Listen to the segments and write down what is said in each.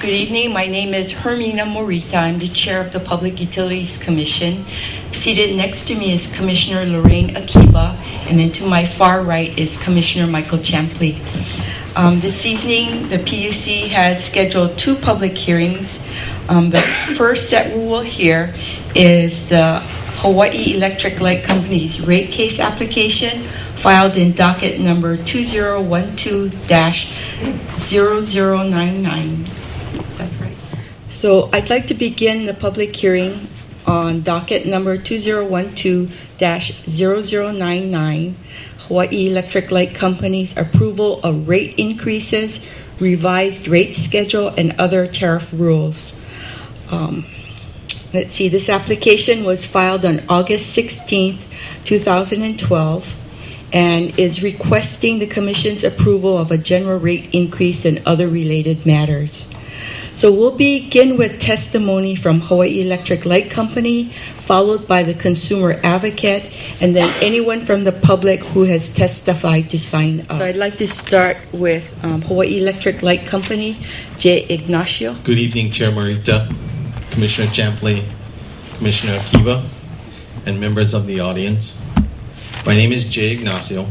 Good evening. My name is Hermina Morita. I'm the chair of the Public Utilities Commission. Seated next to me is Commissioner Lorraine Akiba, and then to my far right is Commissioner Michael Champley. This evening, the PUC has scheduled two public hearings. The first that we will hear is the Hawaii Electric Light Company's rate case application filed in docket number 2012-0099. Is that right? So I'd like to begin the public hearing on docket number 2012-0099, Hawaii Electric Light Company's approval of rate increases, revised rate schedule, and other tariff rules. Let's see, this application was filed on August 16th, 2012, and is requesting the Commission's approval of a general rate increase and other related matters. So we'll begin with testimony from Hawaii Electric Light Company, followed by the consumer advocate, and then anyone from the public who has testified to sign up. So I'd like to start with Hawaii Electric Light Company, Jay Ignacio. Good evening, Chair Morita, Commissioner Champley, Commissioner Akiba, and members of the audience. My name is Jay Ignacio.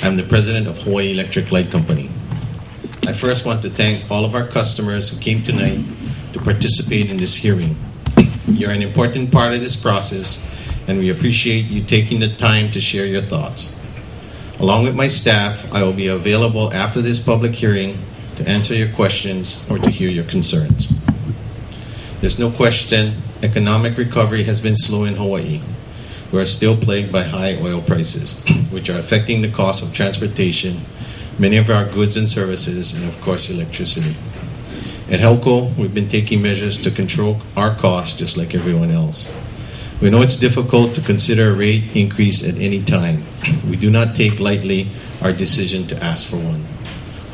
I'm the president of Hawaii Electric Light Company. I first want to thank all of our customers who came tonight to participate in this hearing. You're an important part of this process, and we appreciate you taking the time to share your thoughts. Along with my staff, I will be available after this public hearing to answer your questions or to hear your concerns. There's no question, economic recovery has been slow in Hawaii. We are still plagued by high oil prices, which are affecting the cost of transportation, many of our goods and services, and of course electricity. At HELCO, we've been taking measures to control our costs just like everyone else. We know it's difficult to consider a rate increase at any time. We do not take lightly our decision to ask for one.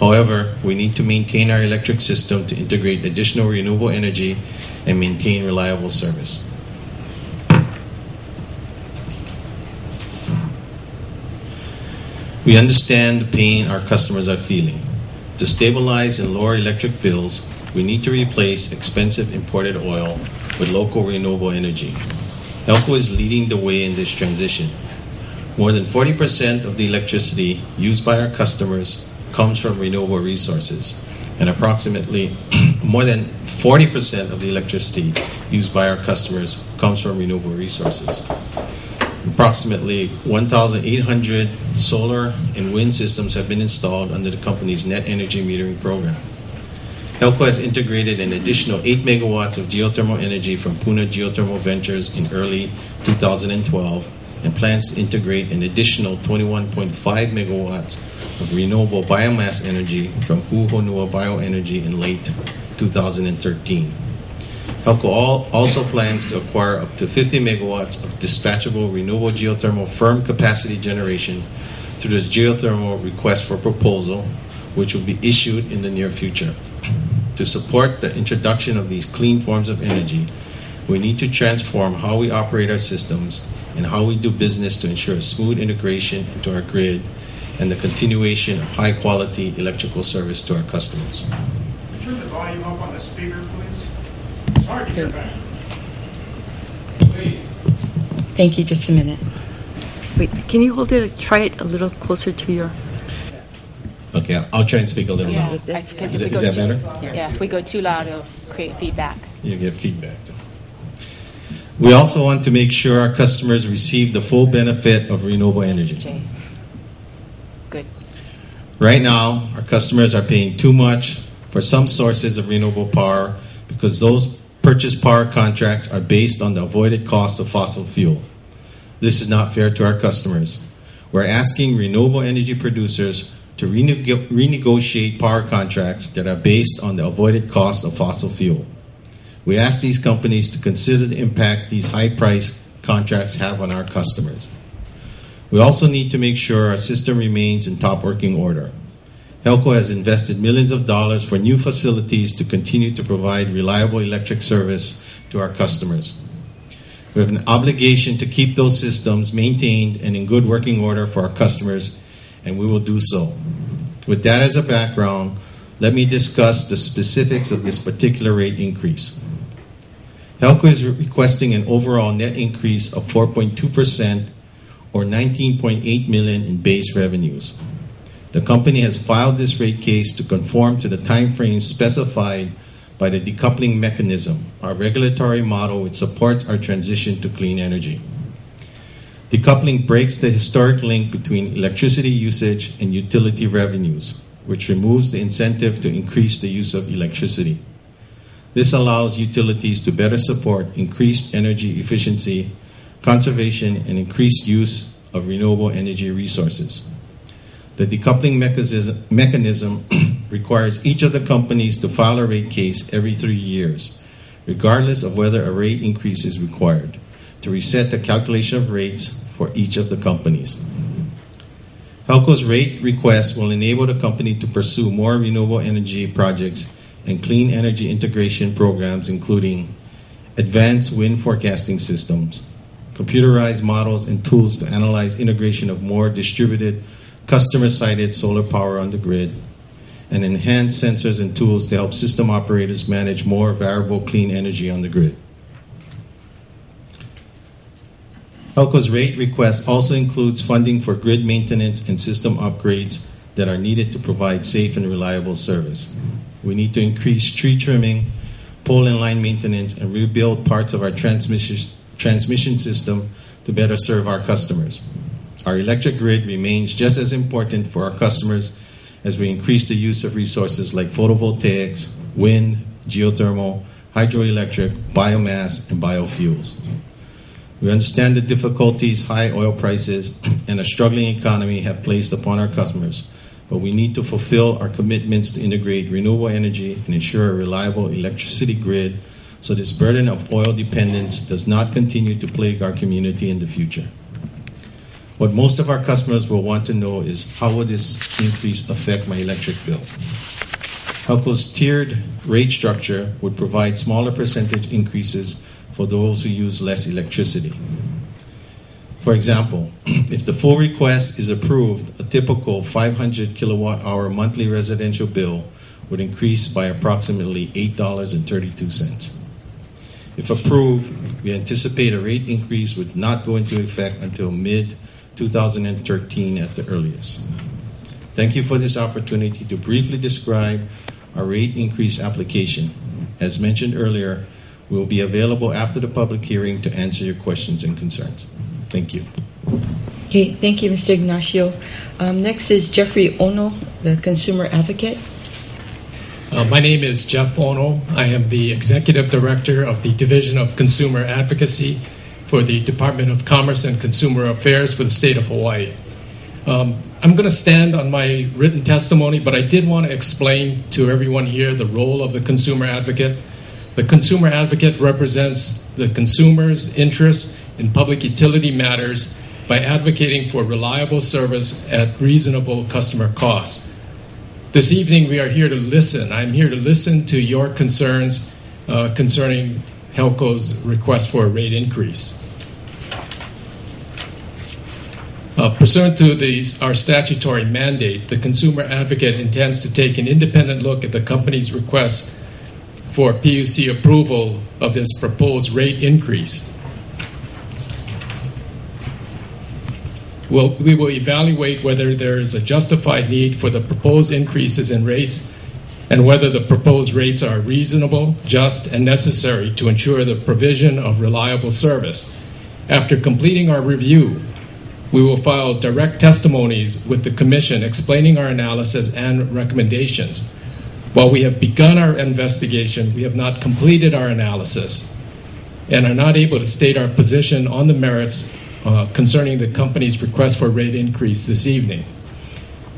However, we need to maintain our electric system to integrate additional renewable energy and maintain reliable service. We understand the pain our customers are feeling. To stabilize and lower electric bills, we need to replace expensive imported oil with local renewable energy. HELCO is leading the way in this transition. More than 40% of the electricity used by our customers comes from renewable resources, and approximately more than 40% of the electricity used by our customers comes from renewable resources. Approximately 1,800 solar and wind systems have been installed under the company's net energy metering program. HELCO has integrated an additional 8 megawatts of geothermal energy from Puna Geothermal Ventures in early 2012 and plans to integrate an additional 21.5 megawatts of renewable biomass energy from Huhonua Bioenergy in late 2013. HELCO also plans to acquire up to 50 megawatts of dispatchable renewable geothermal firm capacity generation through the Geothermal Request for Proposal, which will be issued in the near future. To support the introduction of these clean forms of energy, we need to transform how we operate our systems and how we do business to ensure a smooth integration into our grid and the continuation of high-quality electrical service to our customers. Turn the volume up on the speaker, please. It's hard to hear back. Please. Thank you. Just a minute. Wait, can you hold it? Try it a little closer to your... Okay, I'll try and speak a little louder. Yeah, Is that better? Yeah, if we go too loud, it'll create feedback. You get feedback. We also want to make sure our customers receive the full benefit of renewable energy. Jay. Good. Right now, our customers are paying too much for some sources of renewable power because those purchase power contracts are based on the avoided cost of fossil fuel. This is not fair to our customers. We're asking renewable energy producers to renegotiate power contracts that are based on the avoided cost of fossil fuel. We ask these companies to consider the impact these high-priced contracts have on our customers. We also need to make sure our system remains in top working order. HELCO has invested millions of dollars for new facilities to continue to provide reliable electric service to our customers. We have an obligation to keep those systems maintained and in good working order for our customers, and we will do so. With that as a background, Let me discuss the specifics of this particular rate increase. HELCO is requesting an overall net increase of 4.2% or $19.8 million in base revenues. The company has filed this rate case to conform to the timeframe specified by the decoupling mechanism, our regulatory model which supports our transition to clean energy. Decoupling breaks the historic link between electricity usage and utility revenues, which removes the incentive to increase the use of electricity. This allows utilities to better support increased energy efficiency, conservation, and increased use of renewable energy resources. The decoupling mechanism requires each of the companies to file a rate case every 3 years, regardless of whether a rate increase is required, to reset the calculation of rates for each of the companies. HELCO's rate request will enable the company to pursue more renewable energy projects and clean energy integration programs, including advanced wind forecasting systems, computerized models and tools to analyze integration of more distributed customer-sited solar power on the grid, and enhanced sensors and tools to help system operators manage more variable clean energy on the grid. HELCO's rate request also includes funding for grid maintenance and system upgrades that are needed to provide safe and reliable service. We need to increase tree trimming, pole and line maintenance, and rebuild parts of our transmission system to better serve our customers. Our electric grid remains just as important for our customers as we increase the use of resources like photovoltaics, wind, geothermal, hydroelectric, biomass, and biofuels. We understand the difficulties high oil prices and a struggling economy have placed upon our customers, but we need to fulfill our commitments to integrate renewable energy and ensure a reliable electricity grid so this burden of oil dependence does not continue to plague our community in the future. What most of our customers will want to know is how will this increase affect my electric bill? HELCO's tiered rate structure would provide smaller percentage increases for those who use less electricity. For example, if the full request is approved, a typical 500 kilowatt hour monthly residential bill would increase by approximately $8.32. If approved, we anticipate a rate increase would not go into effect until mid-2013 at the earliest. Thank you for this opportunity to briefly describe our rate increase application. As mentioned earlier, we will be available after the public hearing to answer your questions and concerns. Thank you. Okay, thank you, Mr. Ignacio. Next is Jeffrey Ono, the consumer advocate. My name is Jeff Ono. I am the Executive Director of the Division of Consumer Advocacy for the Department of Commerce and Consumer Affairs for the state of Hawaii. I'm going to stand on my written testimony, but I did want to explain to everyone here the role of the consumer advocate. The consumer advocate represents the consumer's interests in public utility matters by advocating for reliable service at reasonable customer costs. This evening, we are here to listen. I'm here to listen to your concerns concerning HELCO's request for a rate increase. Pursuant to our statutory mandate, the consumer advocate intends to take an independent look at the company's request for PUC approval of this proposed rate increase. We will evaluate whether there is a justified need for the proposed increases in rates and whether the proposed rates are reasonable, just, and necessary to ensure the provision of reliable service. After completing our review, we will file direct testimonies with the Commission explaining our analysis and recommendations. While we have begun our investigation, we have not completed our analysis and are not able to state our position on the merits concerning the company's request for a rate increase this evening.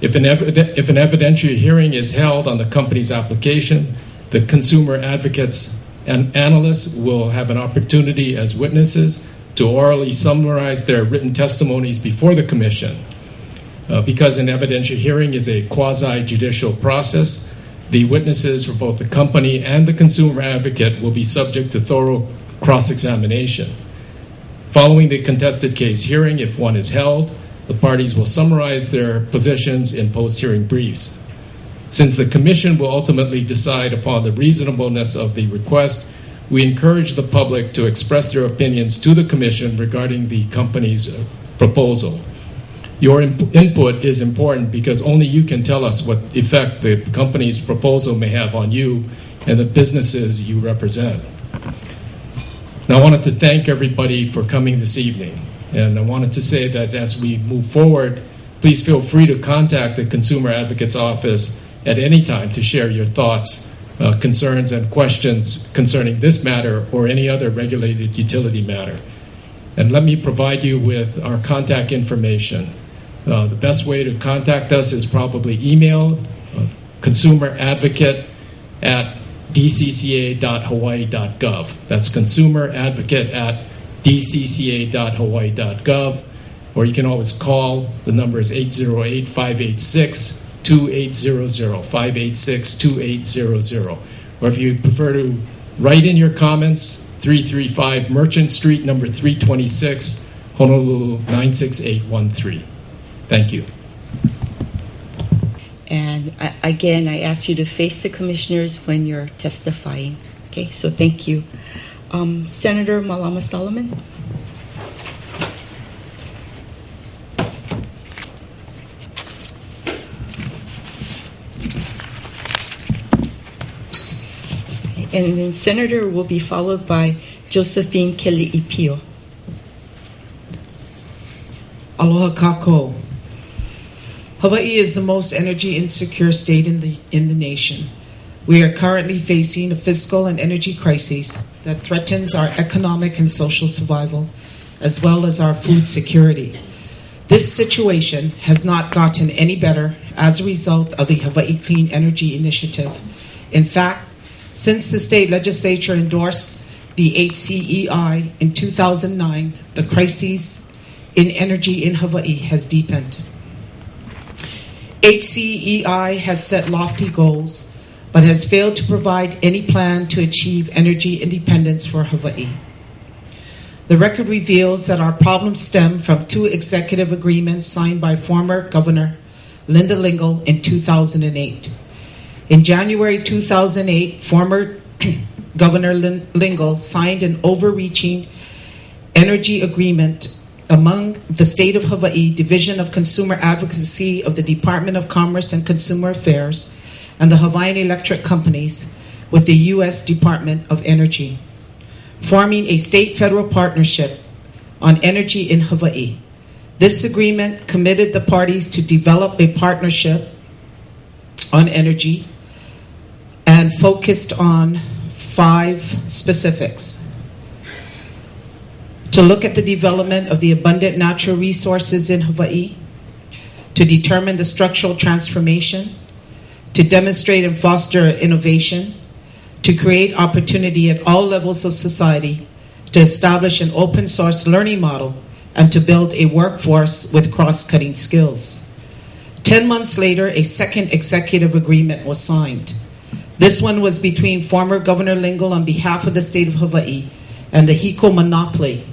If an evidentiary hearing is held on the company's application, the consumer advocates and analysts will have an opportunity as witnesses to orally summarize their written testimonies before the Commission. Because an evidentiary hearing is a quasi-judicial process, the witnesses for both the company and the consumer advocate will be subject to thorough cross-examination. Following the contested case hearing, if one is held, the parties will summarize their positions in post-hearing briefs. Since the Commission will ultimately decide upon the reasonableness of the request, we encourage the public to express their opinions to the Commission regarding the company's proposal. Your input is important because only you can tell us what effect the company's proposal may have on you and the businesses you represent. Now, I wanted to thank everybody for coming this evening, and I wanted to say that as we move forward, please feel free to contact the Consumer Advocate's Office at any time to share your thoughts, concerns, and questions concerning this matter or any other regulated utility matter. And let me provide you with our contact information. The best way to contact us is probably email consumeradvocate@dcca.hawaii.gov. That's consumeradvocate@dcca.hawaii.gov. Or you can always call. The number is 808-586-2800, 586-2800. Or if you prefer to write in your comments, 335 Merchant Street, number 326, Honolulu 96813. Thank you. And again, I ask you to face the commissioners when you're testifying. Okay, so thank you. Senator Malama Solomon. And then Senator will be followed by Josephine Keli'ipio. Aloha kako. Hawaii is the most energy insecure state in the nation. We are currently facing a fiscal and energy crisis that threatens our economic and social survival, as well as our food security. This situation has not gotten any better as a result of the Hawaii Clean Energy Initiative. In fact, since the state legislature endorsed the HCEI in 2009, the crisis in energy in Hawaii has deepened. HCEI has set lofty goals, but has failed to provide any plan to achieve energy independence for Hawaii. The record reveals that our problems stem from two executive agreements signed by former Governor Linda Lingle in 2008. In January 2008, former Governor Lingle signed an overreaching energy agreement among the State of Hawaii Division of Consumer Advocacy of the Department of Commerce and Consumer Affairs and the Hawaiian Electric Companies with the U.S. Department of Energy, forming a state-federal partnership on energy in Hawaii. This agreement committed the parties to develop a partnership on energy and focused on 5 specifics. To look at the development of the abundant natural resources in Hawaii, to determine the structural transformation, to demonstrate and foster innovation, to create opportunity at all levels of society, to establish an open source learning model, and to build a workforce with cross-cutting skills. 10 months later, a second executive agreement was signed. This one was between former Governor Lingle on behalf of the state of Hawaii and the HELCO monopoly.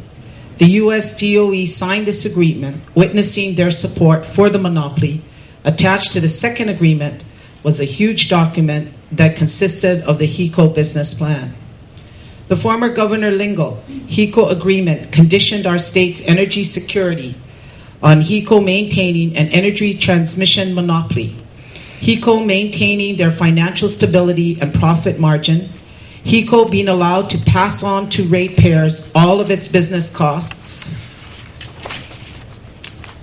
The U.S. DOE signed this agreement, witnessing their support for the monopoly. Attached to the second agreement was a huge document that consisted of the HELCO business plan. The former Governor Lingle HELCO agreement conditioned our state's energy security on HELCO maintaining an energy transmission monopoly, HELCO maintaining their financial stability and profit margin, HELCO being allowed to pass on to ratepayers all of its business costs,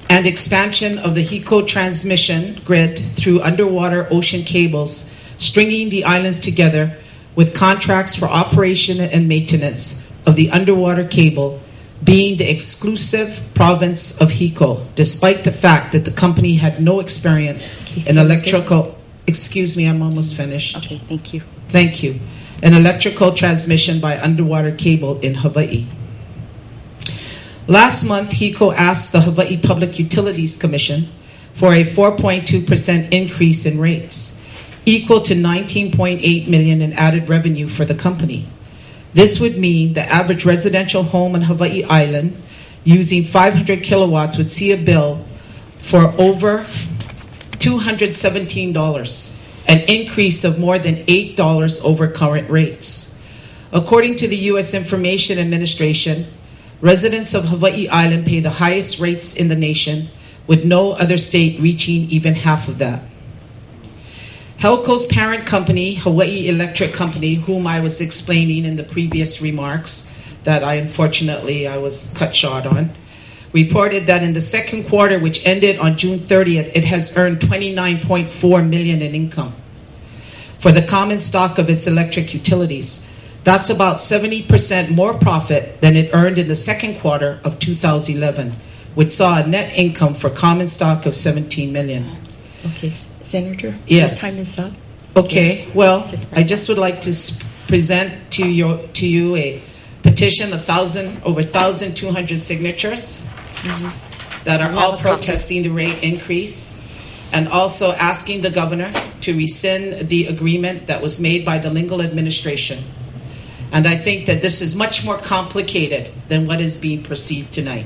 and expansion of the HELCO transmission grid through underwater ocean cables, stringing the islands together with contracts for operation and maintenance of the underwater cable being the exclusive province of HELCO, despite the fact that the company had no experience in electrical... Excuse me, I'm almost finished. Okay, thank you. Thank you. An electrical transmission by underwater cable in Hawaii. Last month, HELCO asked the Hawaii Public Utilities Commission for a 4.2% increase in rates, equal to $19.8 million in added revenue for the company. This would mean the average residential home on Hawaii Island using 500 kilowatts would see a bill for over $217 an increase of more than $8 over current rates. According to the U.S. Information Administration, residents of Hawaii Island pay the highest rates in the nation, with no other state reaching even half of that. HELCO's parent company, Hawaii Electric Company, whom I was explaining in the previous remarks that I was cut short on, reported that in the second quarter, which ended on June 30th, it has earned $29.4 million in income for the common stock of its electric utilities. That's about 70% more profit than it earned in the second quarter of 2011, which saw a net income for common stock of $17 million. Okay, Senator? Yes. Your time is up. Okay, well, I just would like to present to you a petition, over 1,200 signatures that are all protesting the rate increase, and also asking the governor to rescind the agreement that was made by the Lingle administration. And I think that this is much more complicated than what is being perceived tonight.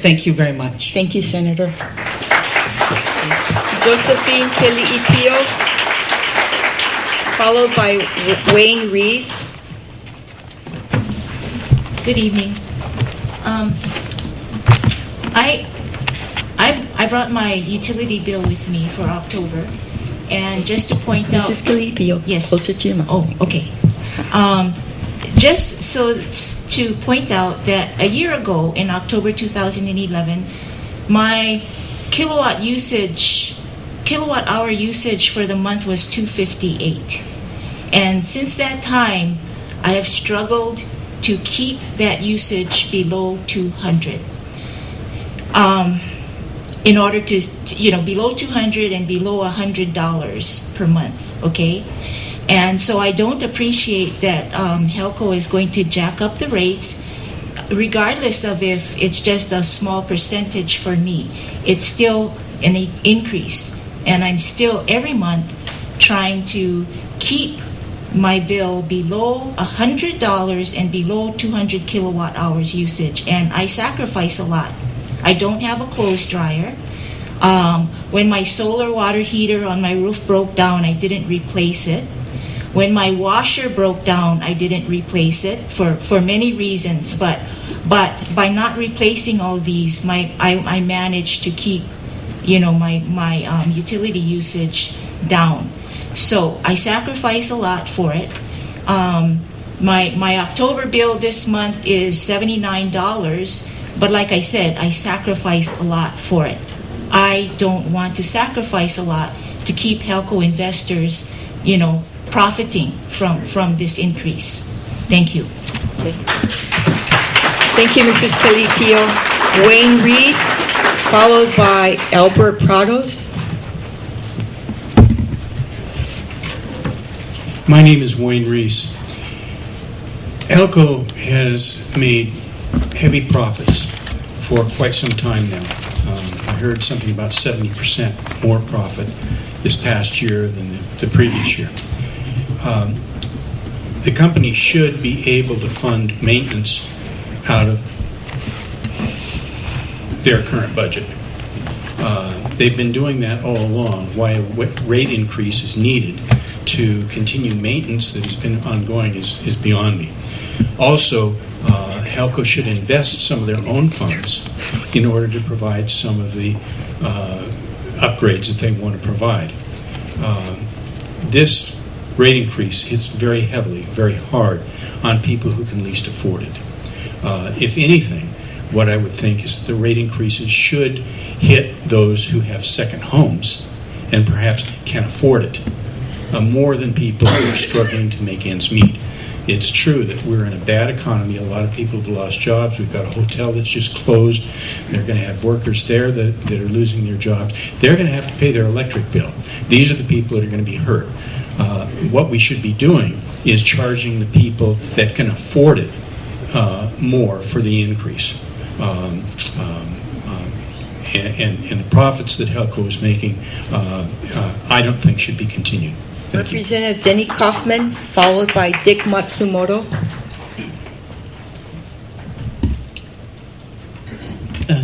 Thank you very much. Thank you, Senator. Josephine Keali'ipio, followed by Wayne Rees. Good evening. I brought my utility bill with me for October, and just to point out, Mrs. Keali'ipio, yes. closer to your mic. Oh, okay. Just so to point out that a year ago, in October 2011, my kilowatt hour usage for the month was 258, and since that time, I have struggled to keep that usage below 200. In order to, below 200 and below $100 per month, okay? And so I don't appreciate that HELCO is going to jack up the rates, regardless of if it's just a small percentage for me. It's still an increase, and I'm still every month trying to keep my bill below $100 and below 200 kilowatt hours usage, and I sacrifice a lot. I don't have a clothes dryer. When my solar water heater on my roof broke down, I didn't replace it. When my washer broke down, I didn't replace it for many reasons, but by not replacing all these, I managed to keep my utility usage down. So I sacrifice a lot for it. My October bill this month is $79, but like I said, I sacrifice a lot for it. I don't want to sacrifice a lot to keep HELCO investors, profiting from this increase. Thank you. Thank you, Mrs. Keali'ipio. Wayne Rees, followed by Albert Prados. My name is Wayne Rees. HELCO has made heavy profits for quite some time now. I heard something about 70% more profit this past year than the previous year. The company should be able to fund maintenance out of their current budget. They've been doing that all along. Why a rate increase is needed to continue maintenance that has been ongoing is beyond me. Also, HELCO should invest some of their own funds in order to provide some of the upgrades that they want to provide. This rate increase hits very heavily, very hard on people who can least afford it. If anything, what I would think is that the rate increases should hit those who have second homes and perhaps can afford it, more than people who are struggling to make ends meet. It's true that we're in a bad economy. A lot of people have lost jobs. We've got a hotel that's just closed. They're going to have workers there that are losing their jobs. They're going to have to pay their electric bill. These are the people that are going to be hurt. What we should be doing is charging the people that can afford it more for the increase. And the profits that HELCO is making, I don't think should be continued. Thank you. Representative Denny Kaufman, followed by Dick Matsumoto.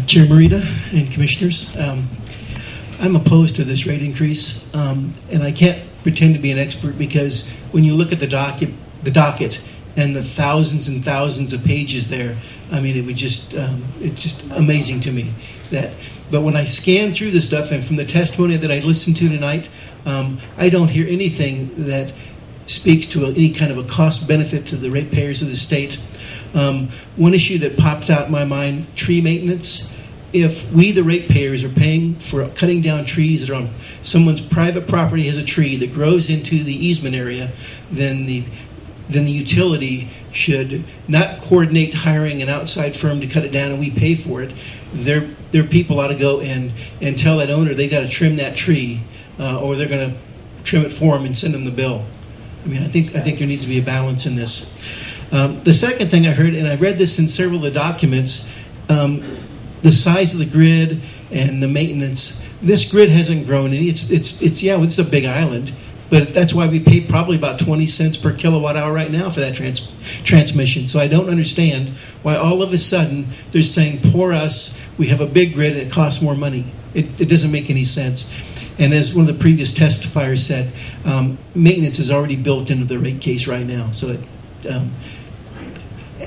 Chair Morita and Commissioners, I'm opposed to this rate increase, and I can't pretend to be an expert, because when you look at the docket and the thousands and thousands of pages there, I mean, it's just amazing to me that. But when I scan through the stuff, and from the testimony that I listened to tonight, I don't hear anything that speaks to any kind of a cost benefit to the ratepayers of the state. One issue that popped out in my mind: tree maintenance. If we, the ratepayers, are paying for cutting down trees that are on someone's private property, has a tree that grows into the easement area, then the utility should not coordinate hiring an outside firm to cut it down and we pay for it. Their people ought to go and tell that owner they got to trim that tree, or they're going to trim it for them and send them the bill. I mean, I think there needs to be a balance in this. The second thing I heard, and I read this in several of the documents, the size of the grid and the maintenance. This grid hasn't grown any. It's a big island, but that's why we pay probably about 20 cents per kilowatt hour right now for that transmission. So I don't understand why all of a sudden they're saying, poor us, we have a big grid and it costs more money. It doesn't make any sense. And as one of the previous testifiers said, maintenance is already built into the rate case right now. So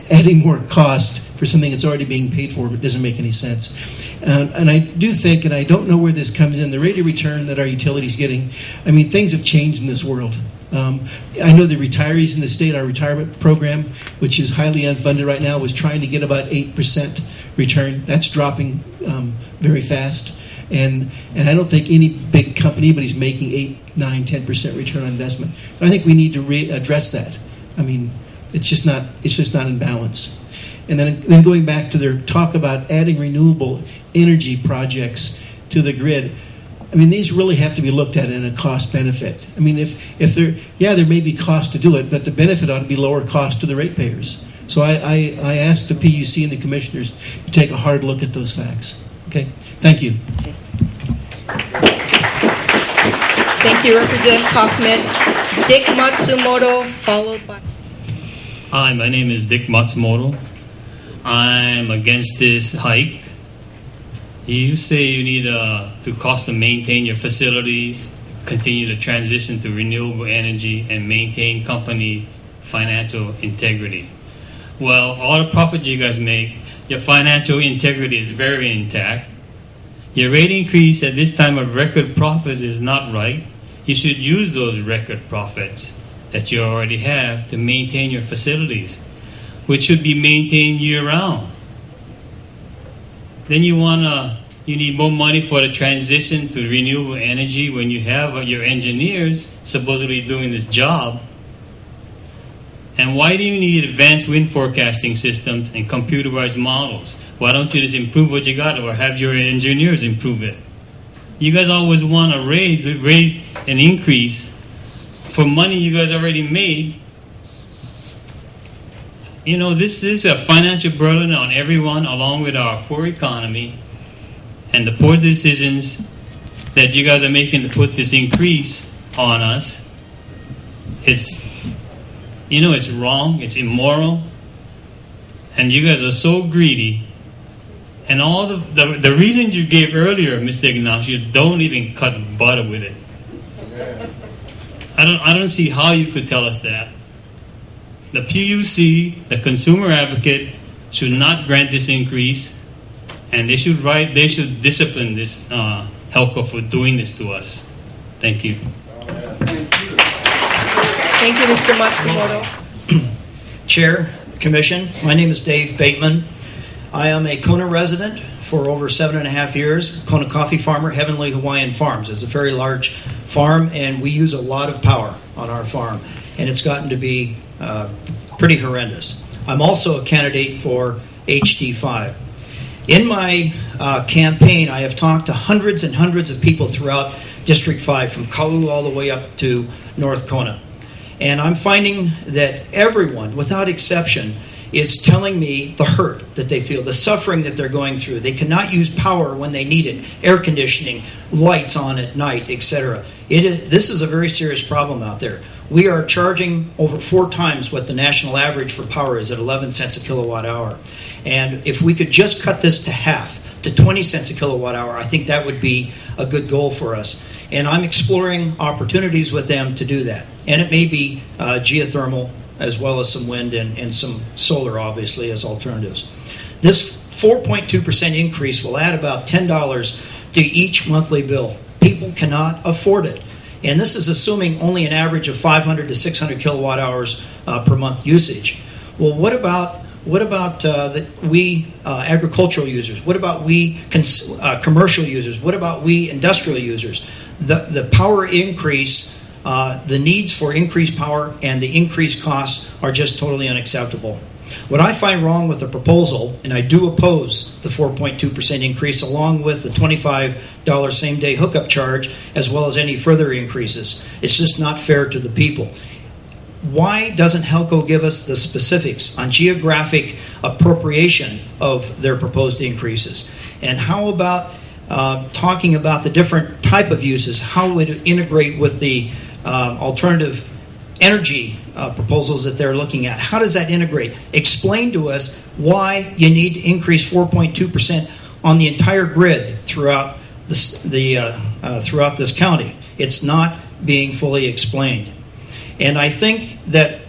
adding more cost for something that's already being paid for doesn't make any sense. And I do think, and I don't know where this comes in, the rate of return that our utility's getting. I mean, things have changed in this world. I know the retirees in the state, our retirement program, which is highly unfunded right now, was trying to get about 8% return. That's dropping very fast. And I don't think any big company, anybody's making 8, 9, 10% return on investment. So I think we need to address that. I mean, it's just not in balance. And then going back to their talk about adding renewable energy projects to the grid, I mean, these really have to be looked at in a cost benefit. I mean, if there may be cost to do it, but the benefit ought to be lower cost to the ratepayers. So I asked the PUC and the commissioners to take a hard look at those facts. Okay, thank you. Okay. Thank you, Representative Kaufman. Dick Matsumoto, followed by... Hi, my name is Dick Matsumoto. I'm against this hike. You say you need to cost to maintain your facilities, continue to transition to renewable energy, and maintain company financial integrity. Well, all the profit you guys make, your financial integrity is very intact. Your rate increase at this time of record profits is not right. You should use those record profits that you already have to maintain your facilities, which should be maintained year-round. Then you need more money for the transition to renewable energy when you have your engineers supposedly doing this job. And why do you need advanced wind forecasting systems and computerized models? Why don't you just improve what you got, or have your engineers improve it? You guys always want to raise an increase for money you guys already made. You know, this is a financial burden on everyone, along with our poor economy and the poor decisions that you guys are making to put this increase on us. It's wrong, it's immoral, and you guys are so greedy. And all the reasons you gave earlier, Mr. Ignacio, don't even cut butter with it. I don't see how you could tell us that. The PUC, the consumer advocate, should not grant this increase, and they should discipline this HELCO for doing this to us. Thank you. Thank you, Mr. Matsumoto. Chair, Commission, my name is Dave Bateman. I am a Kona resident for over 7.5 years. Kona coffee farmer, Heavenly Hawaiian Farms. It's a very large farm, and we use a lot of power on our farm, and it's gotten to be pretty horrendous. I'm also a candidate for HD5. In my campaign, I have talked to hundreds and hundreds of people throughout District 5, from Kaulu all the way up to North Kona. And I'm finding that everyone, without exception, is telling me the hurt that they feel, the suffering that they're going through. They cannot use power when they need it, air conditioning, lights on at night, etc. This is a very serious problem out there. We are charging over 4 times what the national average for power is at 11 cents a kilowatt hour. And if we could just cut this to half, to 20 cents a kilowatt hour, I think that would be a good goal for us. And I'm exploring opportunities with them to do that. And it may be geothermal as well as some wind and some solar, obviously, as alternatives. This 4.2% increase will add about $10 to each monthly bill. People cannot afford it. And this is assuming only an average of 500 to 600 kilowatt hours per month usage. Well, what about we agricultural users? What about we commercial users? What about we industrial users? The power increase, the needs for increased power and the increased costs are just totally unacceptable. What I find wrong with the proposal, and I do oppose the 4.2% increase along with the $25 same-day hookup charge as well as any further increases. It's just not fair to the people. Why doesn't HELCO give us the specifics on geographic appropriation of their proposed increases? And how about talking about the different type of uses, how would it integrate with the alternative energy proposals that they're looking at? How does that integrate? Explain to us why you need to increase 4.2% on the entire grid throughout this county. It's not being fully explained. And I think that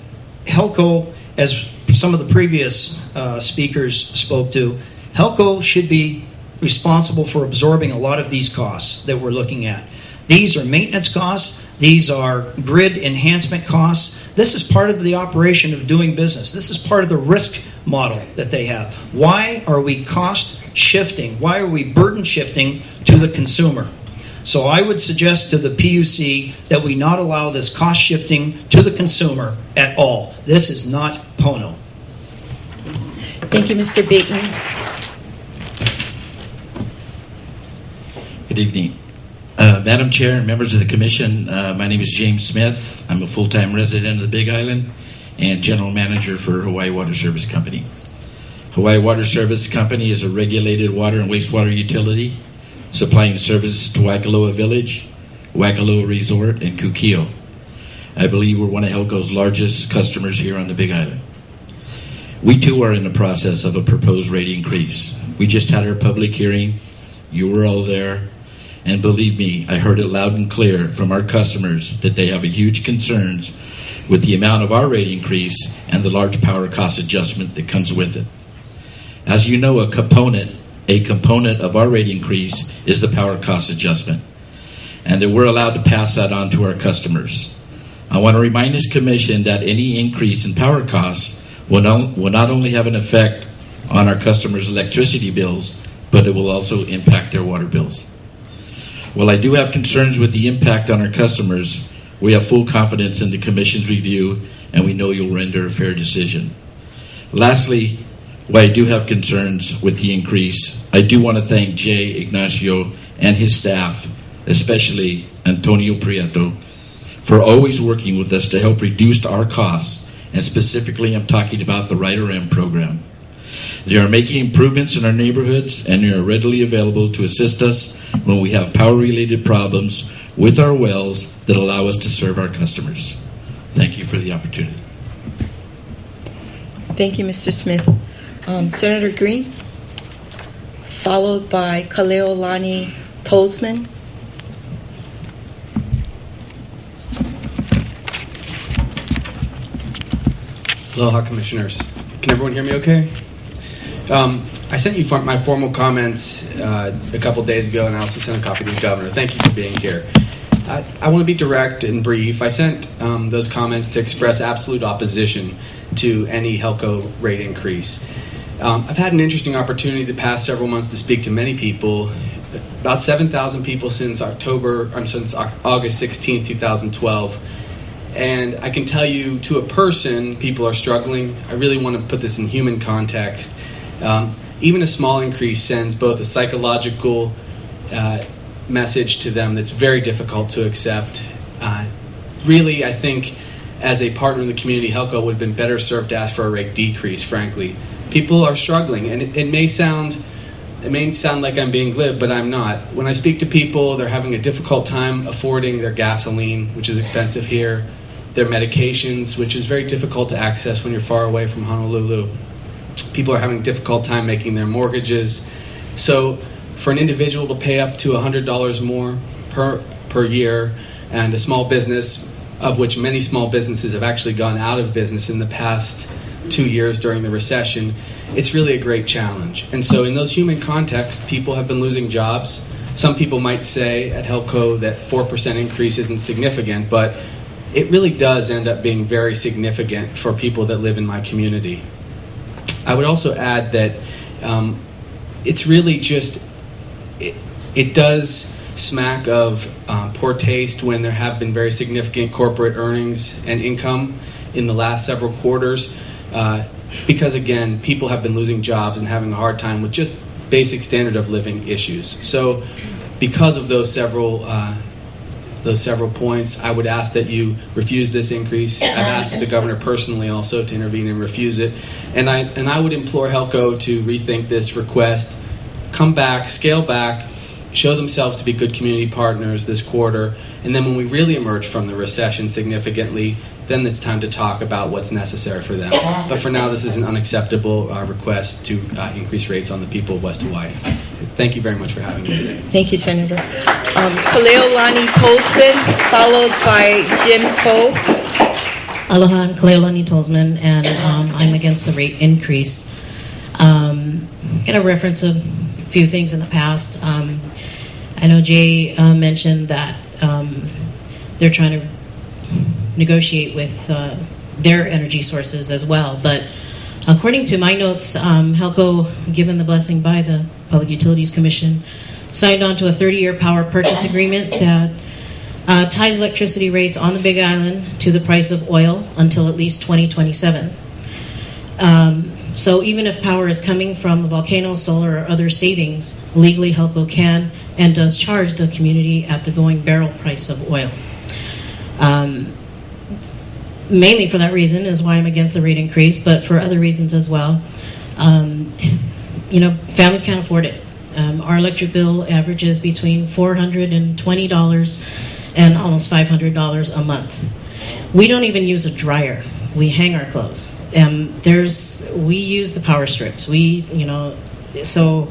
HELCO, as some of the previous speakers spoke to, HELCO should be responsible for absorbing a lot of these costs that we're looking at. These are maintenance costs. These are grid enhancement costs. This is part of the operation of doing business. This is part of the risk model that they have. Why are we cost shifting? Why are we burden shifting to the consumer? So I would suggest to the PUC that we not allow this cost shifting to the consumer at all. This is not PONO. Thank you, Mr. Bateman. Good evening. Madam Chair and members of the Commission, my name is James Smith. I'm a full-time resident of the Big Island and General Manager for Hawaii Water Service Company. Hawaii Water Service Company is a regulated water and wastewater utility supplying services to Waikoloa Village, Waikoloa Resort, and Kukio. I believe we're one of HELCO's largest customers here on the Big Island. We too are in the process of a proposed rate increase. We just had our public hearing. You were all there. And believe me, I heard it loud and clear from our customers that they have a huge concerns with the amount of our rate increase and the large power cost adjustment that comes with it. As you know, a component of our rate increase is the power cost adjustment, and that we're allowed to pass that on to our customers. I want to remind this Commission that any increase in power costs will not only have an effect on our customers' electricity bills, but it will also impact their water bills. While I do have concerns with the impact on our customers, we have full confidence in the Commission's review, and we know you'll render a fair decision. Lastly, while I do have concerns with the increase, I do want to thank Jay Ignacio and his staff, especially Antonio Prieto, for always working with us to help reduce our costs, and specifically I'm talking about the Rider-M program. They are making improvements in our neighborhoods, and they are readily available to assist us when we have power-related problems with our wells that allow us to serve our customers. Thank you for the opportunity. Thank you, Mr. Smith. Senator Green, followed by Kaleolani Tolzman. Aloha, Commissioners. Can everyone hear me okay? I sent you my formal comments a couple days ago, and I also sent a copy to the Governor. Thank you for being here. I want to be direct and brief. I sent those comments to express absolute opposition to any HELCO rate increase. I've had an interesting opportunity the past several months to speak to many people, about 7,000 people since August 16, 2012. And I can tell you, to a person, people are struggling. I really want to put this in human context. Even a small increase sends both a psychological message to them that's very difficult to accept. Really, I think, as a partner in the community, HELCO would have been better served to ask for a rate decrease, frankly. People are struggling, and it may sound like I'm being glib, but I'm not. When I speak to people, they're having a difficult time affording their gasoline, which is expensive here, their medications, which is very difficult to access when you're far away from Honolulu. People are having a difficult time making their mortgages. So for an individual to pay up to $100 more per per year, and a small business, of which many small businesses have actually gone out of business in the past 2 years during the recession, it's really a great challenge. And so in those human contexts, people have been losing jobs. Some people might say at HELCO that 4% increase isn't significant, but it really does end up being very significant for people that live in my community. I would also add that it's really just, it does smack of poor taste when there have been very significant corporate earnings and income in the last several quarters, because again, people have been losing jobs and having a hard time with just basic standard of living issues. So because of those several points, I would ask that you refuse this increase. I've asked the governor personally also to intervene and refuse it. And I would implore HELCO to rethink this request, come back, scale back, show themselves to be good community partners this quarter, and then when we really emerge from the recession significantly, then it's time to talk about what's necessary for them. But for now, this is an unacceptable request to increase rates on the people of West Hawaii. Thank you very much for having me today. Thank you, Senator. Kaleolani Tolsman, followed by Jim Poe. Aloha, I'm Kaleolani Tolsman, and I'm against the rate increase. I'm going to reference a few things in the past. I know Jay mentioned that they're trying to negotiate with their energy sources as well, but according to my notes, HELCO, given the blessing by the Public Utilities Commission, signed on to a 30-year power purchase agreement that ties electricity rates on the Big Island to the price of oil until at least 2027. So even if power is coming from the volcano, solar, or other savings, legally HELCO can and does charge the community at the going barrel price of oil. Mainly for that reason is why I'm against the rate increase, but for other reasons as well. Families can't afford it. Our electric bill averages between $420 and almost $500 a month. We don't even use a dryer. We hang our clothes. We use the power strips. So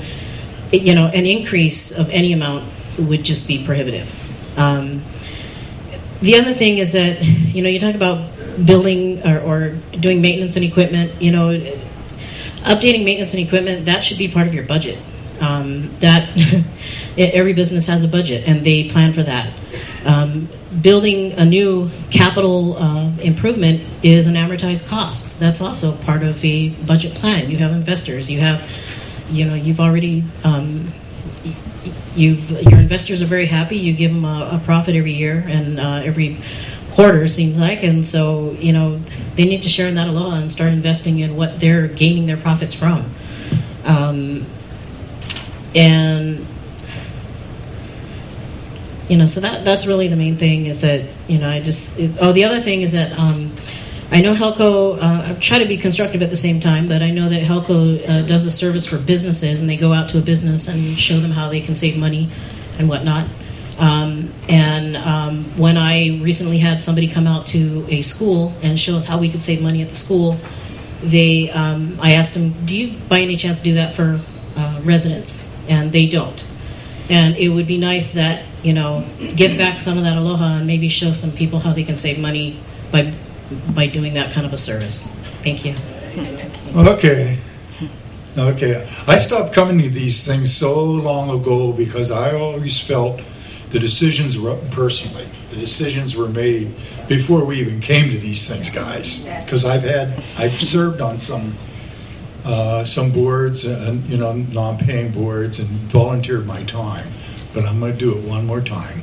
an increase of any amount would just be prohibitive. The other thing is that, you talk about building or doing maintenance and equipment, updating maintenance and equipment, that should be part of your budget. Every business has a budget and they plan for that. Building a new capital improvement is an amortized cost. That's also part of a budget plan. You have investors. You've already, your investors are very happy. You give them a profit every year and every quarter, seems like, and so they need to share in that aloha and start investing in what they're gaining their profits from. So that's really the main thing is that the other thing is that I know HELCO, I try to be constructive at the same time, but I know that HELCO does a service for businesses and they go out to a business and show them how they can save money and whatnot. When I recently had somebody come out to a school and show us how we could save money at the school, I asked them, do you by any chance do that for residents? And they don't. And it would be nice that, give back some of that aloha and maybe show some people how they can save money by doing that kind of a service. Thank you. Okay. I stopped coming to these things so long ago because I always felt the decisions were made before we even came to these things, guys. Because I've served on some boards, and non-paying boards, and volunteered my time. But I'm going to do it one more time.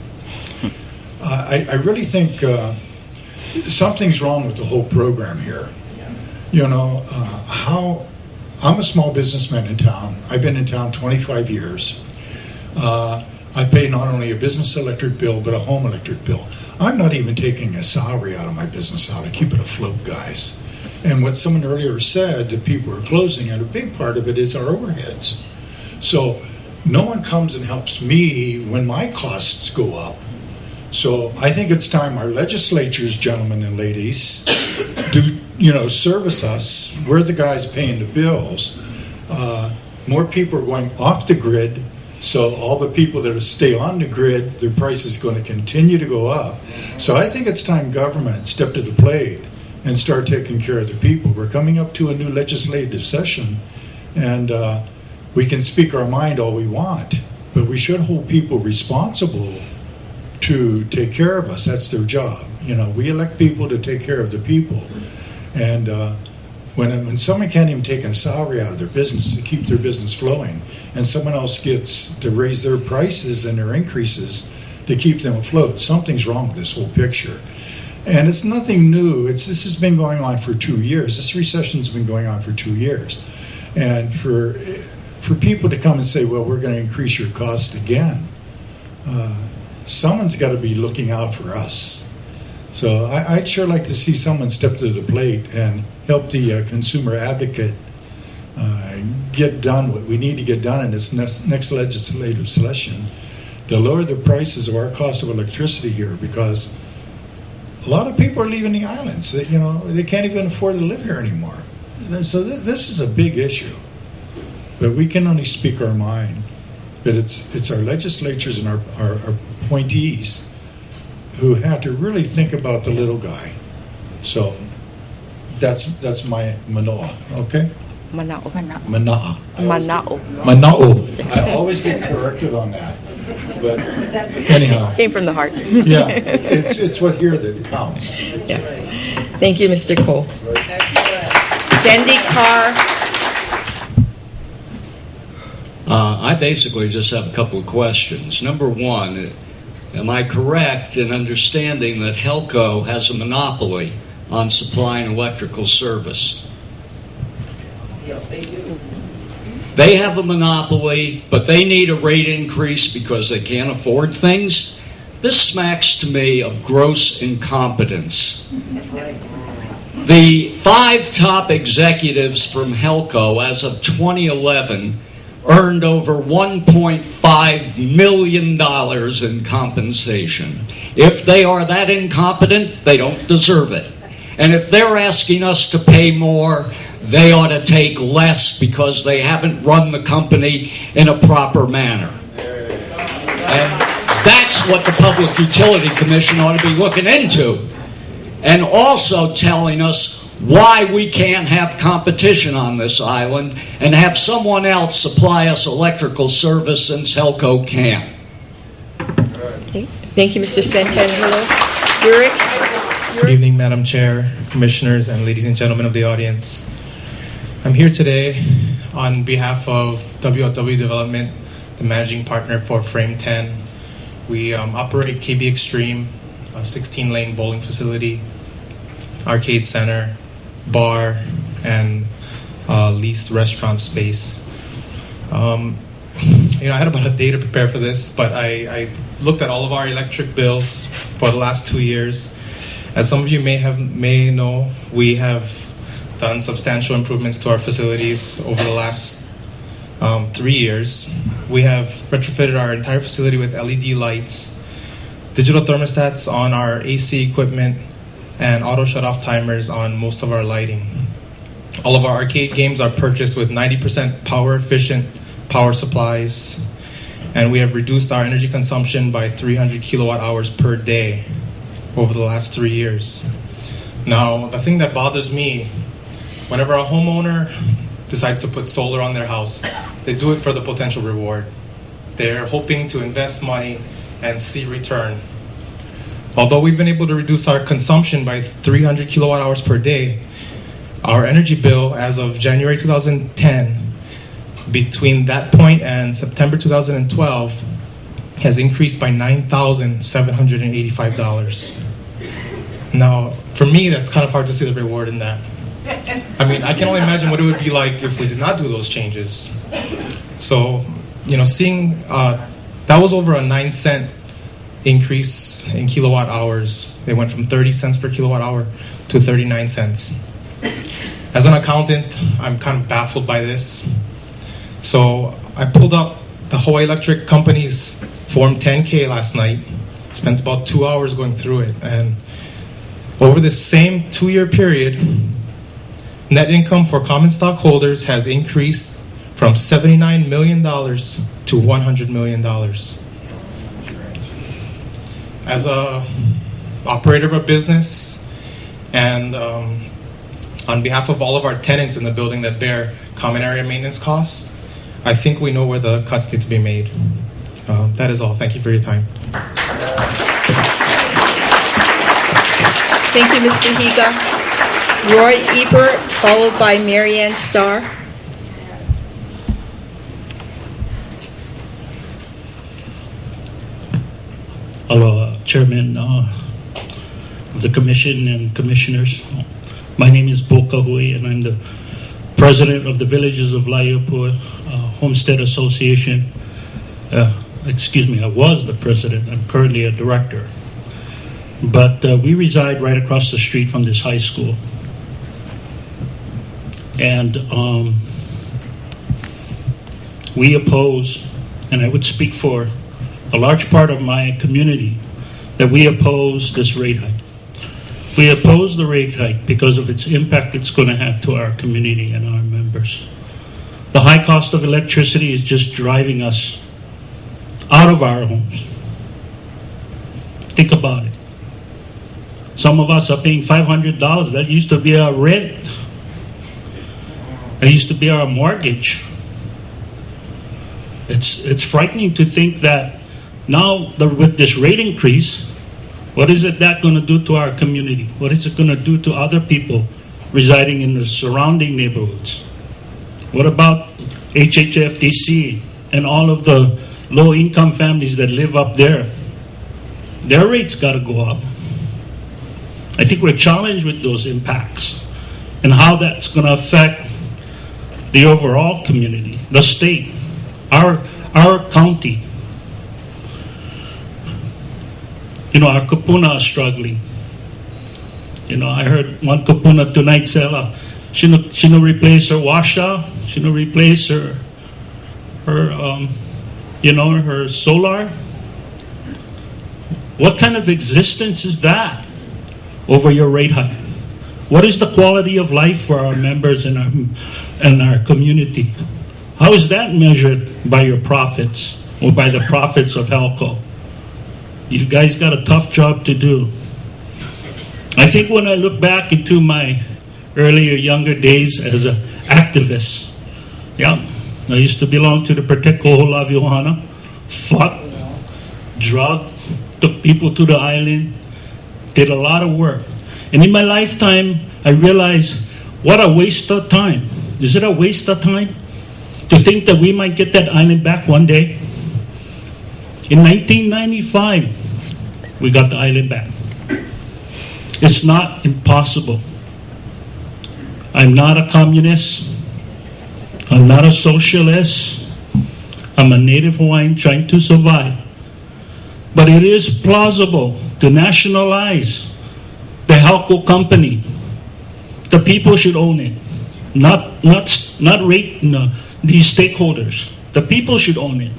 I really think something's wrong with the whole program here. I'm a small businessman in town. I've been in town 25 years. I pay not only a business electric bill, but a home electric bill. I'm not even taking a salary out of my business out to keep it afloat, guys. And what someone earlier said, that people are closing, and a big part of it is our overheads. So no one comes and helps me when my costs go up. So I think it's time our legislatures, gentlemen and ladies, do service us. We're the guys paying the bills. More people are going off the grid So all the people that stay on the grid, their price is going to continue to go up. So I think it's time government step to the plate and start taking care of the people. We're coming up to a new legislative session, and we can speak our mind all we want, but we should hold people responsible to take care of us. That's their job. You know, we elect people to take care of the people. And when someone can't even take a salary out of their business to keep their business flowing, and someone else gets to raise their prices and their increases to keep them afloat, something's wrong with this whole picture. And it's nothing new. This has been going on for 2 years. This recession's been going on for 2 years. And for people to come and say, well, we're going to increase your cost again, someone's got to be looking out for us. So I'd sure like to see someone step to the plate and help the consumer advocate get done what we need to get done in this next legislative session to lower the prices of our cost of electricity here, because a lot of people are leaving the islands. They can't even afford to live here anymore. So this is a big issue. But we can only speak our mind. But it's our legislatures and our appointees who have to really think about the little guy. So that's my manoa, okay? Manao. I always get corrected on that. But anyhow. Came from the heart. Yeah, it's what here that counts. Yeah. Thank you, Mr. Cole. Sandy Carr. I basically just have a couple of questions. Number one, am I correct in understanding that HELCO has a monopoly on supplying electrical service? Yes, they do. They have a monopoly, but they need a rate increase because they can't afford things? This smacks to me of gross incompetence. The 5 top executives from HELCO as of 2011 earned over $1.5 million in compensation. If they are that incompetent, they don't deserve it. And if they're asking us to pay more, they ought to take less because they haven't run the company in a proper manner. And that's what the Public Utility Commission ought to be looking into. And also telling us why we can't have competition on this island and have someone else supply us electrical service since HELCO can. Okay. Thank you, Mr. Santangelo. Good evening, Madam Chair, Commissioners, and ladies and gentlemen of the audience. I'm here today on behalf of WLW Development, the managing partner for Frame 10. We operate KB Extreme, a 16-lane bowling facility, arcade center, bar, and leased restaurant space. I had about a day to prepare for this, but I looked at all of our electric bills for the last 2 years. As some of you may know, we have done substantial improvements to our facilities over the last 3 years. We have retrofitted our entire facility with LED lights, digital thermostats on our AC equipment, and auto shut-off timers on most of our lighting. All of our arcade games are purchased with 90% power-efficient power supplies, and we have reduced our energy consumption by 300 kilowatt hours per day over the last 3 years. Now, the thing that bothers me, whenever a homeowner decides to put solar on their house, they do it for the potential reward. They're hoping to invest money and see return. Although we've been able to reduce our consumption by 300 kilowatt hours per day, our energy bill as of January 2010, between that point and September 2012, has increased by $9,785. Now, for me, that's kind of hard to see the reward in that. I mean, I can only imagine what it would be like if we did not do those changes. So, seeing that was over a 9-cent increase in kilowatt hours. They went from 30 cents per kilowatt hour to 39 cents. As an accountant, I'm kind of baffled by this. So I pulled up the Hawaii Electric Company's Form 10K last night, spent about 2 hours going through it, and over this same 2-year period, net income for common stockholders has increased from $79 million to $100 million. As a operator of a business, and on behalf of all of our tenants in the building that bear common area maintenance costs, I think we know where the cuts need to be made. That is all. Thank you for your time. Thank you, Mr. Higa. Roy Ebert, followed by Marianne Starr. Hello, Chairman of the Commission and Commissioners. My name is Bo Kahui, and I'm the President of the Villages of Laiopua Homestead Association. I was the President. I'm currently a Director. But we reside right across the street from this high school. And we oppose, and I would speak for a large part of my community, that we oppose this rate hike. We oppose the rate hike because of its impact it's going to have to our community and our members. The high cost of electricity is just driving us out of our homes. Think about it. Some of us are paying $500. That used to be our rent. That used to be our mortgage. It's frightening to think that now with this rate increase, what is it that going to do to our community? What is it going to do to other people residing in the surrounding neighborhoods? What about HHFDC and all of the low-income families that live up there? Their rates got to go up. I think we're challenged with those impacts and how that's going to affect the overall community, the state, our county. You know, our kupuna are struggling. You know, I heard one kupuna tonight say, she no replace her washer, she no replace her solar. What kind of existence is that over your rate hike? What is the quality of life for our members and our community? How is that measured by your profits or by the profits of HELCO? You guys got a tough job to do. I think when I look back into my earlier, younger days as an activist, I used to belong to the Protect Koholavi'ohana, fought, drugged, took people to the island, did a lot of work. And in my lifetime, I realized what a waste of time. Is it a waste of time to think that we might get that island back one day? In 1995, we got the island back. It's not impossible. I'm not a communist. I'm not a socialist. I'm a native Hawaiian trying to survive. But it is plausible to nationalize the HELCO company. The people should own it, not rate these stakeholders. The people should own it.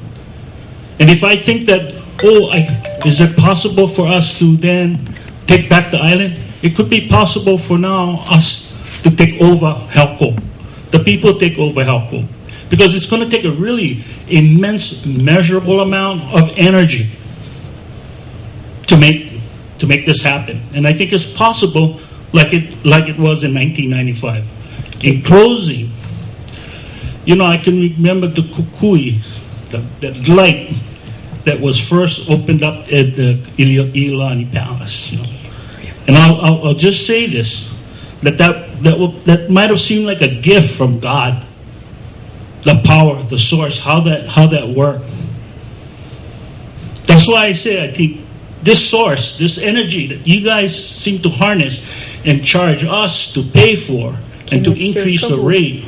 And if I think that, is it possible for us to then take back the island? It could be possible for now us to take over HELCO. The people take over HELCO. Because it's going to take a really immense, measurable amount of energy to make this happen. And I think it's possible like it was in 1995. In closing, I can remember the kukui, that light that was first opened up at the Iolani Palace. And I'll just say this, that might have seemed like a gift from God. The power, the source, how that worked. That's why I say I think this source, this energy that you guys seem to harness and charge us to pay for and to increase the rate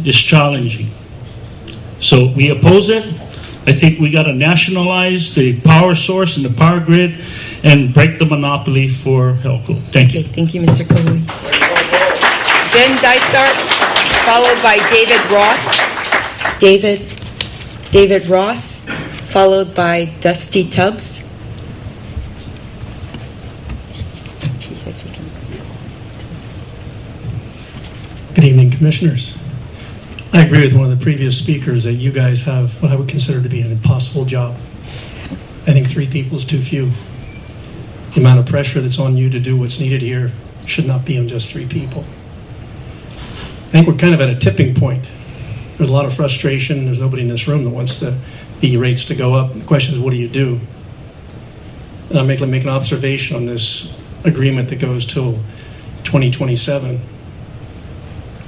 is challenging. So we oppose it. I think we got to nationalize the power source and the power grid and break the monopoly for HELCO. Thank you. Okay, thank you, Mr. Kahui. Ben Dysart, followed by David Ross. David Ross, followed by Dusty Tubbs. Good evening, Commissioners. I agree with one of the previous speakers that you guys have what I would consider to be an impossible job. I think 3 people is too few. The amount of pressure that's on you to do what's needed here should not be on just 3 people. I think we're kind of at a tipping point. There's a lot of frustration. There's nobody in this room that wants the rates to go up. The question is, what do you do? And I'm making an observation on this agreement that goes till 2027.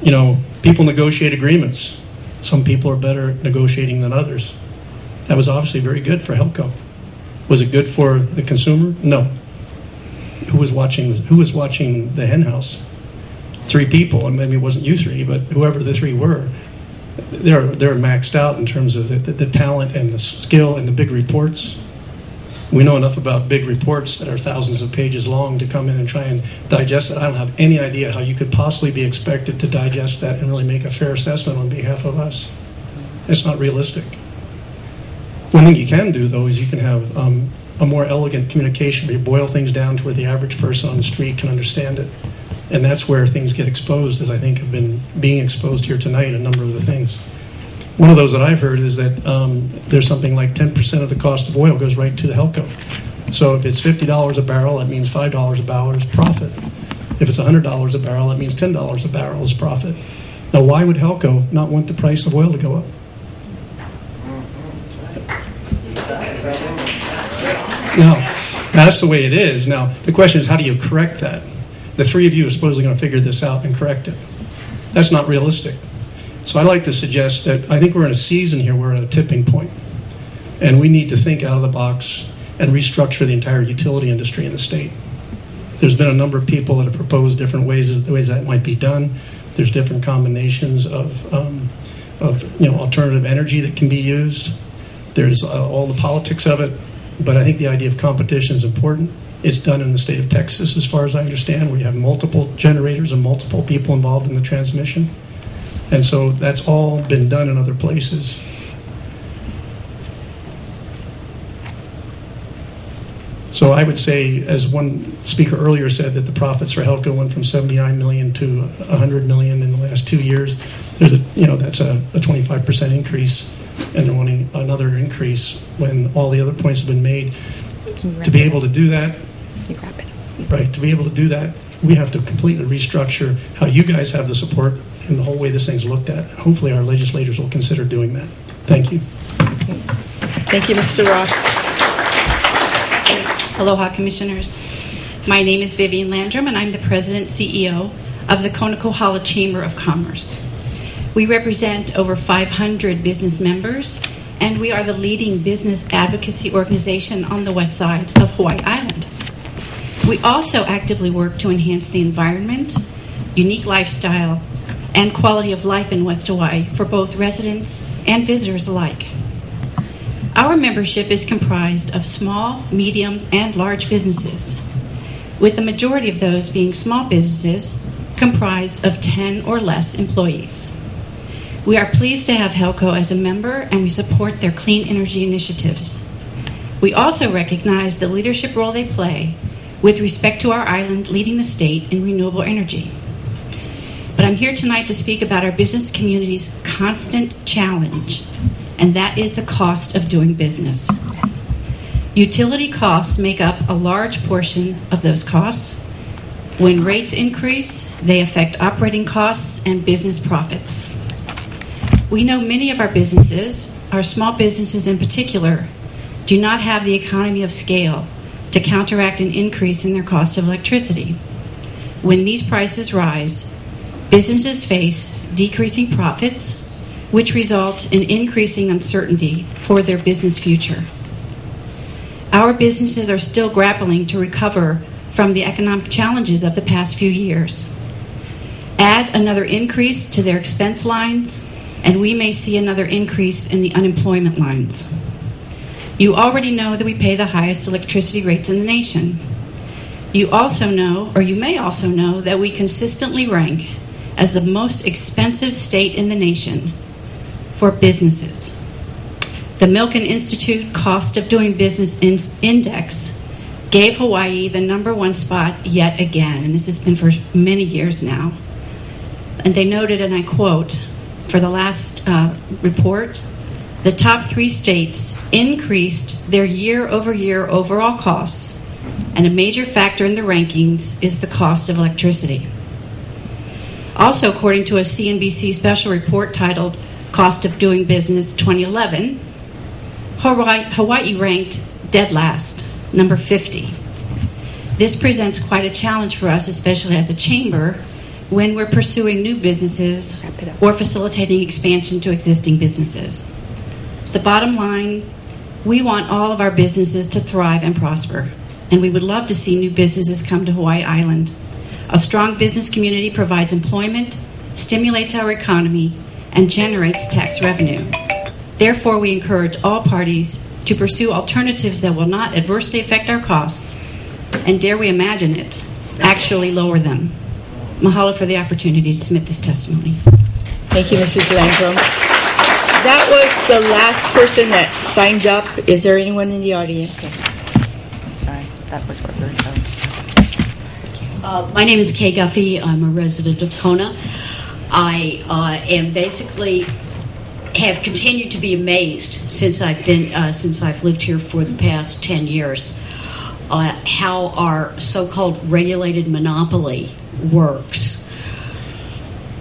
You know, people negotiate agreements. Some people are better at negotiating than others. That was obviously very good for HELCO. Was it good for the consumer? No. Who was watching the hen house? 3 people, and maybe it wasn't you 3, but whoever the 3 were, they're maxed out in terms of the talent and the skill and the big reports. We know enough about big reports that are thousands of pages long to come in and try and digest it. I don't have any idea how you could possibly be expected to digest that and really make a fair assessment on behalf of us. It's not realistic. One thing you can do, though, is you can have a more elegant communication where you boil things down to where the average person on the street can understand it. And that's where things get exposed, as I think have been being exposed here tonight, a number of the things. One of those that I've heard is that there's something like 10% of the cost of oil goes right to the HELCO. So if it's $50 a barrel, that means $5 a barrel is profit. If it's $100 a barrel, that means $10 a barrel is profit. Now, why would HELCO not want the price of oil to go up? No, that's the way it is. Now, the question is, how do you correct that? The 3 of you are supposedly going to figure this out and correct it. That's not realistic. So I'd like to suggest that I think we're in a season here, we're at a tipping point. And we need to think out of the box and restructure the entire utility industry in the state. There's been a number of people that have proposed different ways that might be done. There's different combinations of alternative energy that can be used. There's all the politics of it. But I think the idea of competition is important. It's done in the state of Texas, as far as I understand, where you have multiple generators and multiple people involved in the transmission. And so that's all been done in other places. So I would say, as one speaker earlier said, that the profits for HELCO went from $79 million to $100 million in the last 2 years. That's a 25% increase, and they're wanting another increase when all the other points have been made. To be able to do that, right? To be able to do that, we have to completely restructure how you guys have the support and the whole way this thing's looked at. Hopefully, our legislators will consider doing that. Thank you. Thank you, Mr. Ross. Aloha, Commissioners. My name is Vivian Landrum, and I'm the President CEO of the Konokohala Chamber of Commerce. We represent over 500 business members, and we are the leading business advocacy organization on the west side of Hawaii Island. We also actively work to enhance the environment, unique lifestyle, and quality of life in West Hawaii for both residents and visitors alike. Our membership is comprised of small, medium, and large businesses, with the majority of those being small businesses comprised of 10 or less employees. We are pleased to have HELCO as a member, and we support their clean energy initiatives. We also recognize the leadership role they play with respect to our island leading the state in renewable energy. But I'm here tonight to speak about our business community's constant challenge, and that is the cost of doing business. Utility costs make up a large portion of those costs. When rates increase, they affect operating costs and business profits. We know many of our businesses, our small businesses in particular, do not have the economy of scale to counteract an increase in their cost of electricity. When these prices rise, businesses face decreasing profits, which result in increasing uncertainty for their business future. Our businesses are still grappling to recover from the economic challenges of the past few years. Add another increase to their expense lines, and we may see another increase in the unemployment lines. You already know that we pay the highest electricity rates in the nation. You also know, or you may also know, that we consistently rank as the most expensive state in the nation for businesses. The Milken Institute Cost of Doing Business Index gave Hawaii the #1 spot yet again, and this has been for many years now. And they noted, and I quote, for the last report, the top 3 states increased their year-over-year overall costs, and a major factor in the rankings is the cost of electricity. Also, according to a CNBC special report titled Cost of Doing Business 2011, Hawaii ranked dead last, number 50. This presents quite a challenge for us, especially as a chamber, when we're pursuing new businesses or facilitating expansion to existing businesses. The bottom line, we want all of our businesses to thrive and prosper, and we would love to see new businesses come to Hawaii Island. A strong business community provides employment, stimulates our economy, and generates tax revenue. Therefore, we encourage all parties to pursue alternatives that will not adversely affect our costs, and dare we imagine it, actually lower them. Mahalo for the opportunity to submit this testimony. Thank you, Mrs. Landrum. That was the last person that signed up. Is there anyone in the audience? Okay. Sorry, that was what we were told. My name is Kay Guffey. I'm a resident of Kona. I am basically have continued to be amazed since I've lived here for the past 10 years how our so-called regulated monopoly works.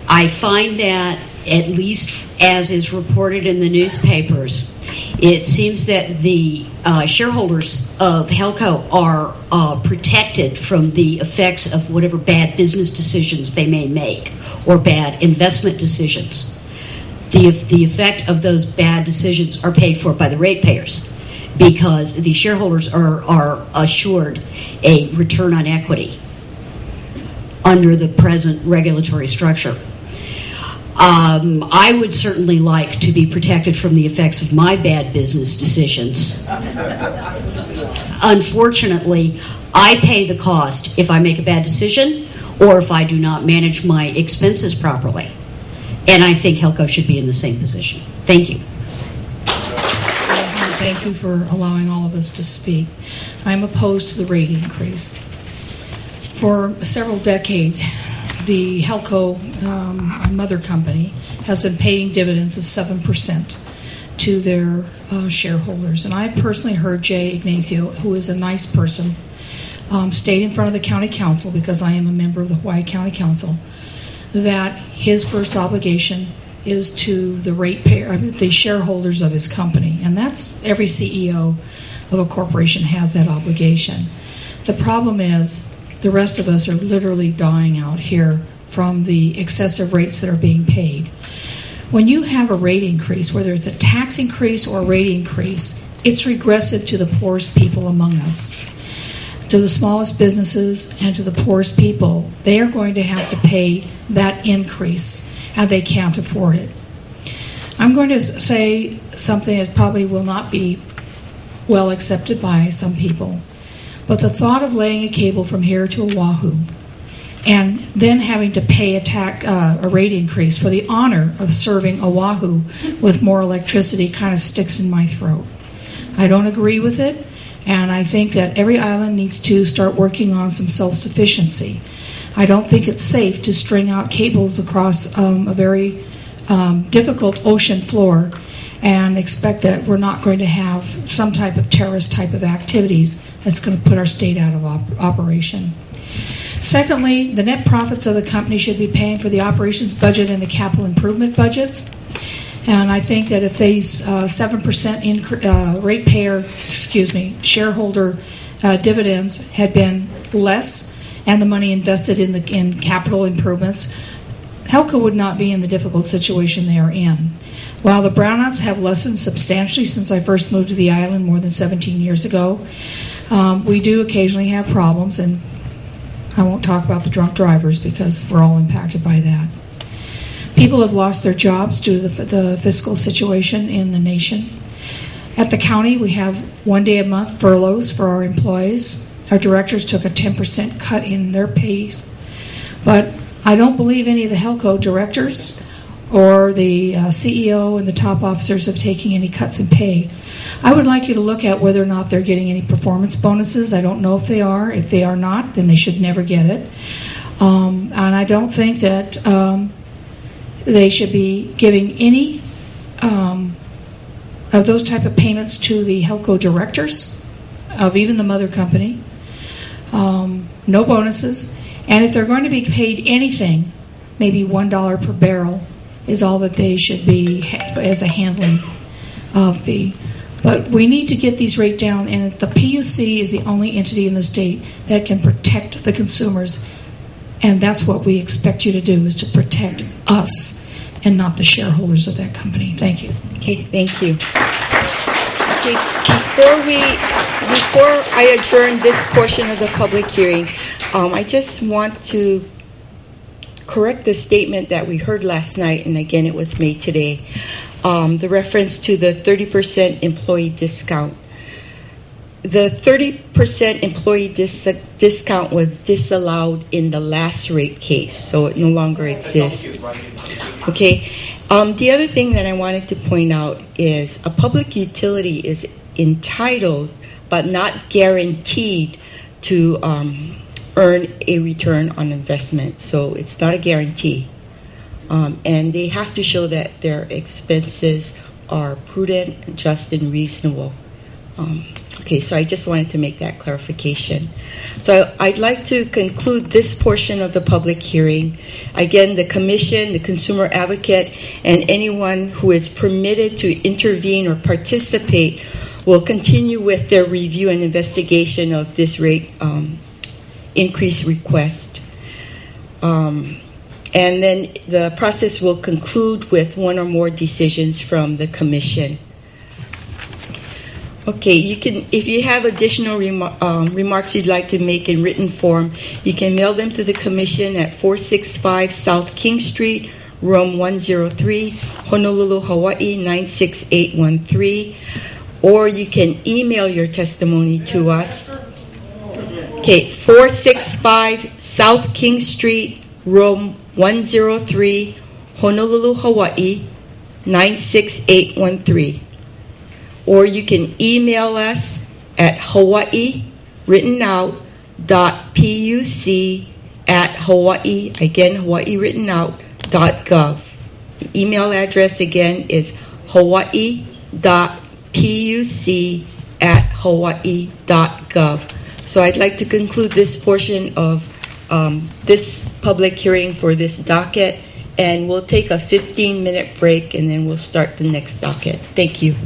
I find that, at least as is reported in the newspapers, it seems that the shareholders of HELCO are protected from the effects of whatever bad business decisions they may make or bad investment decisions. The effect of those bad decisions are paid for by the ratepayers because the shareholders are assured a return on equity under the present regulatory structure. I would certainly like to be protected from the effects of my bad business decisions. Unfortunately, I pay the cost if I make a bad decision or if I do not manage my expenses properly. And I think HELCO should be in the same position. Thank you. Thank you for allowing all of us to speak. I'm opposed to the rate increase. For several decades, the HELCO mother company has been paying dividends of 7% to their shareholders. And I personally heard Jay Ignacio, who is a nice person, state in front of the county council, because I am a member of the Hawaii County Council, that his first obligation is to the ratepayer, the shareholders of his company. And that's every CEO of a corporation has that obligation. The problem is the rest of us are literally dying out here from the excessive rates that are being paid. When you have a rate increase, whether it's a tax increase or a rate increase, it's regressive to the poorest people among us. To the smallest businesses and to the poorest people, they are going to have to pay that increase, and they can't afford it. I'm going to say something that probably will not be well accepted by some people, but the thought of laying a cable from here to Oahu and then having to pay a rate increase for the honor of serving Oahu with more electricity kind of sticks in my throat. I don't agree with it. And I think that every island needs to start working on some self-sufficiency. I don't think it's safe to string out cables across a very difficult ocean floor and expect that we're not going to have some type of terrorist type of activities that's going to put our state out of operation. Secondly, the net profits of the company should be paying for the operations budget and the capital improvement budgets. And I think that if these 7% shareholder dividends had been less and the money invested in capital improvements, HELCO would not be in the difficult situation they are in. While the brownouts have lessened substantially since I first moved to the island more than 17 years ago, we do occasionally have problems, and I won't talk about the drunk drivers because we're all impacted by that. People have lost their jobs due to the fiscal situation in the nation. At the county, we have 1 day a month furloughs for our employees. Our directors took a 10% cut in their pays. But I don't believe any of the HELCO directors or the CEO and the top officers have taken any cuts in pay. I would like you to look at whether or not they're getting any performance bonuses. I don't know if they are. If they are not, then they should never get it. And I don't think that they should be giving any of those type of payments to the HELCO directors of even the mother company. No bonuses. And if they're going to be paid anything, maybe $1 per barrel is all that they should be as a handling fee. But we need to get these rates down, and the PUC is the only entity in the state that can protect the consumers, and that's what we expect you to do, is to protect us and not the shareholders of that company. Thank you. Okay, thank you. Okay, before I adjourn this portion of the public hearing, I just want to correct the statement that we heard last night, and again it was made today. The reference to the 30% employee discount. The 30% employee discount was disallowed in the last rate case, so it no longer exists. Okay. The other thing that I wanted to point out is a public utility is entitled but not guaranteed to earn a return on investment. So it's not a guarantee. And they have to show that their expenses are prudent, just, and reasonable. Okay, so I just wanted to make that clarification. So I'd like to conclude this portion of the public hearing. Again, the Commission, the Consumer Advocate, and anyone who is permitted to intervene or participate will continue with their review and investigation of this rate increase request. And then the process will conclude with one or more decisions from the Commission. Okay, you can, if you have additional remarks you'd like to make in written form, you can mail them to the Commission at 465 South King Street, Room 103, Honolulu, Hawaii 96813. Or you can email your testimony to us. Okay, 465 South King Street, Room 103, Honolulu, Hawaii 96813. Or you can email us at Hawaii written out .puc at Hawaii, again Hawaii written out .gov. The email address again is hawaii.puc at hawaii.gov. So I'd like to conclude this portion of this public hearing for this docket, and we'll take a 15-minute break and then we'll start the next docket. Thank you.